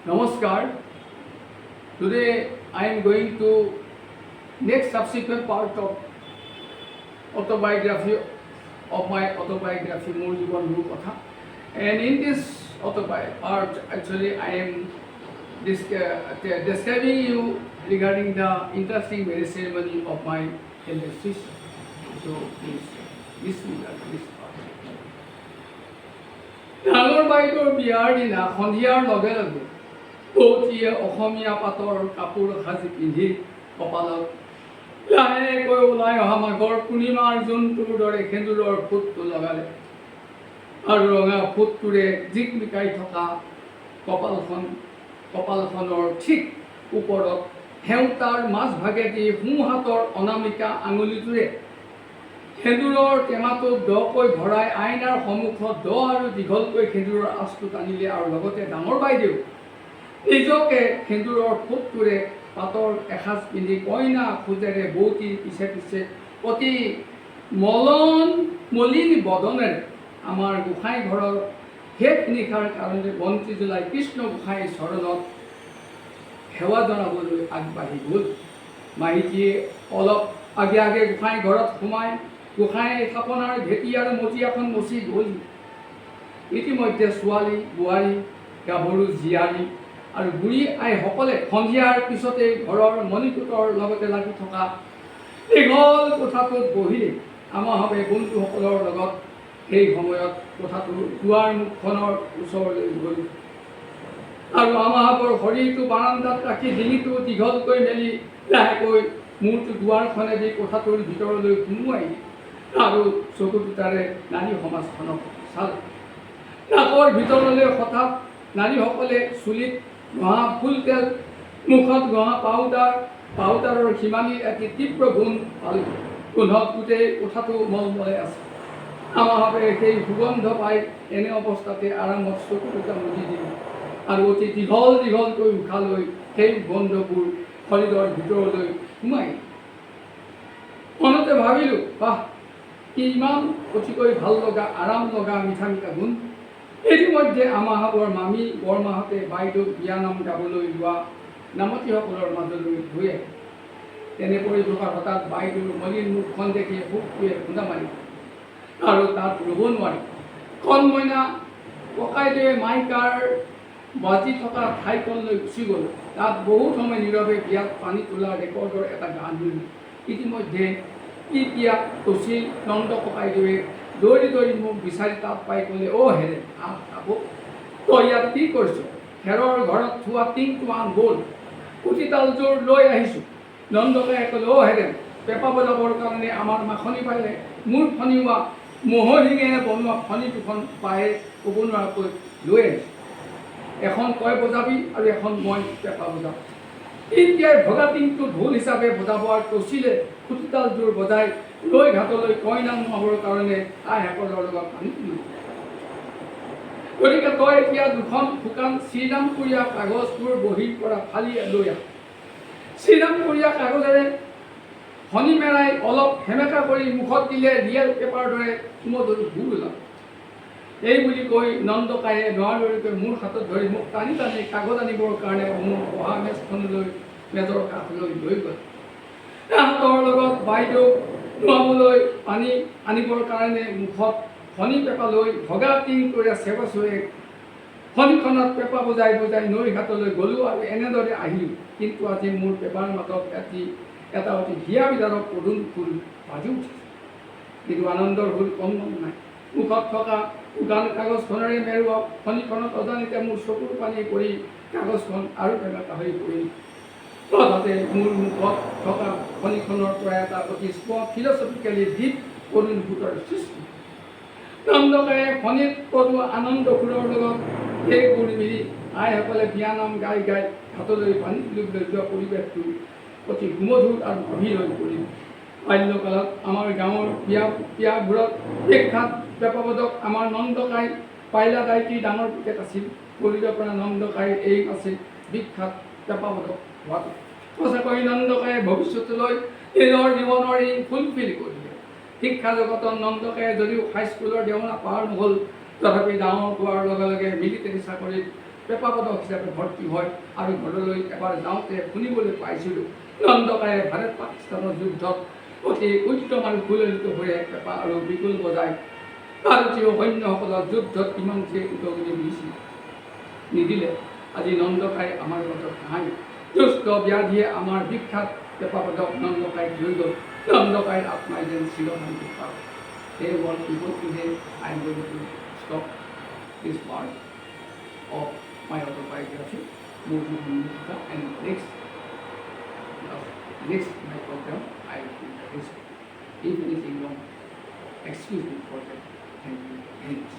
Namaskar. Today I am going to next subsequent part of autobiography of my autobiography Mor Jibon Mor Kotha. And in this autobiography part, actually I am describing you regarding the interesting marriage ceremony of my elder sister. So please listen to this part. ডাঙৰ বাইদেউৰ বিয়াৰ দিনা সন্ধিয়াৰ লগে লগে বৌতীয়ে অসমীয়া পাতৰ কাপোৰ সাজি পিন্ধি কপালত লাহেকৈ ওলাই অহা মাঘৰ পূৰ্ণিমাৰ জোনটোৰ দৰে সেন্দুৰৰ ফুটটো লগালে আৰু ৰঙা ফুটটোৰে জিকমিকাই থকা কপালখনৰ ঠিক ওপৰত হেউতাৰ মাজভাগেদি সোঁহাতৰ অনামিকা আঙুলিটোৰে সেন্দুৰৰ টেমাটো দকৈ ভৰাই আইনাৰ সন্মুখত দ আৰু দীঘলকৈ সেন্দুৰৰ আঁচটো টানিলে আৰু লগতে ডাঙৰ বাইদেউ নিজকে সেন্দুৰৰ ফুটটোৰে পাতৰ এসাজ পিন্ধি কইনা খোজেৰে বৌতিৰ পিছে পিছে অতি মলিন বদনেৰে আমাৰ গোসাঁই ঘৰৰ শেষ নিশাৰ কাৰণে বন্তি জ্বলাই কৃষ্ণ গোসাঁইৰ চৰণত সেৱা জনাবলৈ আগবাঢ়ি গ'ল। মাইকীয়ে অলপ আগে আগে গোসাঁই ঘৰত সোমাই গোসাঁই থাপনাৰ ভেটি আৰু মজিয়াখন মচি গ'ল। ইতিমধ্যে ছোৱালী বোৱাৰী গাভৰু জীয়াৰী আৰু বুঢ়ী আইসকলে সন্ধিয়াৰ পিছতে ঘৰৰ মণিকূটৰ লগতে লাগি থকা দীঘল কোঠাটোত বহিলে আমাভাৱে বন্ধুসকলৰ লগত সেই সময়ত কোঠাটোৰ দুৱাৰ মুখখনৰ ওচৰলৈ গ'ল আৰু আমাভাৱৰ শৰীৰটো বাৰান্দাত ৰাখি ডিঙিটো দীঘলকৈ মেলি লাহেকৈ মূৰটো দুৱাৰখনেদি কোঠাটোৰ ভিতৰলৈ সোমোৱাই আৰু চকু দুটাৰে নাৰী সমাজখনক চালে। নাকৰ ভিতৰলৈ হঠাৎ নাৰীসকলে চুলিত ঘঁহা ফুল তেল মুখত ঘঁহা পাউডাৰৰ সিমানীৰ এটি তীব্ৰ গোন্ধ পালে। গোন্ধত গোটেই কোঠাটো মলমলাই আছে। আমাভাৱে সেই সুগন্ধ পাই এনে অৱস্থাতে আৰামত চকু দুটা মুদি দিলে আৰু অতি দীঘলকৈ উশাহ লৈ সেই গোন্ধবোৰ শৰীৰৰ ভিতৰলৈ সোমাই মনতে ভাবিলোঁ, বাহ কি ইমান অতিকৈ ভাল লগা আৰাম লগা মিঠা মিঠা গোন্ধ। ইতিমধ্যে আমাভাৱৰ মামী বৰমাহঁতে বাইদেউক বিয়ানাম গাবলৈ লোৱা নামতীসকলৰ মাজলৈ গৈ আহে। তেনে পৰিৱেশত হঠাৎ বাইদেউৰ মলিন মুখখন দেখি বুকুৱে খুন্দা মাৰি আৰু তাত ৰ'ব নোৱাৰি কণমইনা ককাইদেৱে মাইকাৰ বাজি থকা ঠাইখনলৈ গুচি গ'ল। তাত বহুত সময় নীৰৱে বিয়াত পানী তোলা ৰেকৰ্ডৰ এটা গান শুনিলোঁ। ইতিমধ্যে পিয়া তচিল নন্দ ককাইদেৱে দৌৰি মোক বিচাৰি তাত পাই ক'লে, অ' হেৰে আব তই ইয়াত কি কৰিছ? খেৰৰ ঘৰত থোৱা টিংটো আন ব'ল, পুতিতালযোৰ লৈ আহিছোঁ। নন্দকায়ে ক'লে, অ' হেৰেন পেঁপা বজাবৰ কাৰণে আমাৰ মাখনি পালে মোৰ ফণিওৱা ম'হৰ শিঙেৰে বনোৱা ফণি দুখন পায়ে ক'ব নোৱাৰাকৈ লৈ আহিছোঁ। এখন তই বজাবি আৰু এখন মই পেঁপা বজাম। এতিয়াই ভগা টিংটো ঢোল হিচাপে বজাব আৰু তচিলে খুটিতালযোৰ বজাই লৈ ঘাটলৈ কইনা নোহাবৰ কাৰণে আইসকলৰ লগত পানী তুলিব। গতিকে তই এতিয়া দুখন শুকান শ্ৰীৰামপুৰীয়া কাগজবোৰ বহীৰ পৰা ফালি লৈ আহ। শ্ৰীৰামপুৰীয়া কাগজেৰে শনি মেৰাই অলপ সেমেকা কৰি মুখত দিলে ৰিয়েল পেপাৰ দৰে কুমদৰি ভুল ওলাব। এই বুলি কৈ নন্দকায়ে নোৱাৰলৈকে মোৰ হাতত ধৰি মোক টানি কাগজ আনিবৰ কাৰণে মোৰ পঢ়া মেজৰ কাষলৈ লৈ গ'ল। তাহাঁতৰ লগত বাইদেউক নোৱাবলৈ পানী আনিবৰ কাৰণে মুখত ফণি পেঁপা লৈ ভগা টিংটোৰে চেৱাচুৱে ফণিখনত পেঁপা বজাই নৈ ঘাটলৈ গ'লোঁ আৰু এনেদৰে আহিলোঁ। কিন্তু আজি মোৰ পেঁপাৰ মাতত এটা অতি হিয়া বিদাৰক পদুম ফুল বাজি উঠিছে। কিন্তু আনন্দৰ ফুল কম নাই। মুখত থকা শুকান কাগজখনেৰে মেৰুৱা ফণিখনত অজানিতে মোৰ চকুৰ পানী পৰি কাগজখন আৰু সেমেকা হৈ পৰিল। হঠাতে মোৰ মুখত থকা ফণিখনৰ পৰা এটা অতি ফিলচফিকেলি ডিপ কৰুণ ভূতৰ সৃষ্টি। নন্দকায়ে ফণিত পদোৱা আনন্দ সুৰৰ লগত সেই সুৰ মিলি আইসকলে বিয়ানাম গাই ঘাটলৈ পানী তুলিবলৈ যোৱা পৰিৱেশটো অতি সুমধুৰ আৰু গভীৰ হৈ পৰিল। বাল্যকালত আমাৰ গাঁৱৰ বিয়াবোৰত বিখ্যাত পেঁপাবদক আমাৰ নন্দকাই পাইলা দাইটি ডাঙৰ পুতেক আছিল। গলিৰ পৰা নন্দকাই এই আছিল বিখ্যাত পেঁপাবদক হোৱাটো। সঁচাকৈ নন্দকায়ে ভৱিষ্যতলৈ নিজৰ জীৱনৰ ঋণ ফুলফিল কৰিলে। শিক্ষা জগতৰ নন্দকায়ে যদিও হাইস্কুলৰ দেওনা পাৰ নহ'ল, তথাপি ডাঙৰ হোৱাৰ লগে লগে মিলিটাৰী চাকৰিত পেপাপদক হিচাপে ভৰ্তি হয় আৰু ঘৰলৈ এবাৰ যাওঁতে শুনিবলৈ পাইছিলোঁ নন্দকায়ে ভাৰত পাকিস্তানৰ যুদ্ধত অতি উত্তম আৰু সুললিত হৈ পেঁপা আৰু বিগুল বজাই ভাৰতীয় সৈন্যসকলৰ যুদ্ধত ইমান যে উদগনি নিদিলে। আজি নন্দকাই আমাৰ মাজত নাই। দুষ্ট ব্যাধিয়ে আমাৰ বিখ্যাত পেঁপাপদক নন্দকাইক লৈ গ'ল। নন্দকাইৰ আত্মাই যেন চিৰশান্তি পাওক। Hey, what people today, I am going to stop this part of my autobiography, Murthy Bhumika, and next my program, I will do this. If anything wrong, excuse me for that. Thank you very much.